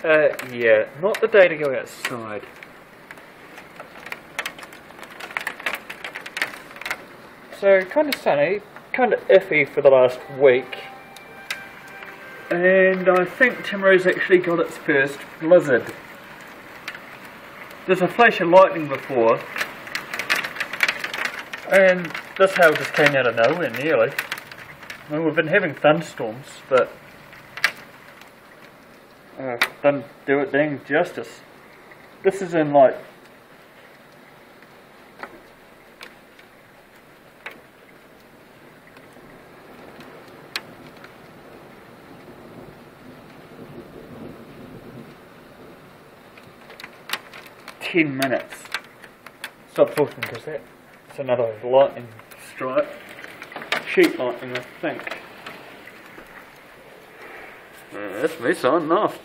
Yeah, not the day to go outside. So, kind of sunny, kind of iffy for the last week. And I think timaru's actually got its first blizzard. There's a flash of lightning before, and this hail just came out of nowhere nearly. I mean, we've been having thunderstorms, but doesn't do it dang justice. This is in like minutes. Stop talking because that's another lightning strike. Sheet lightning, I think. That's me signing off.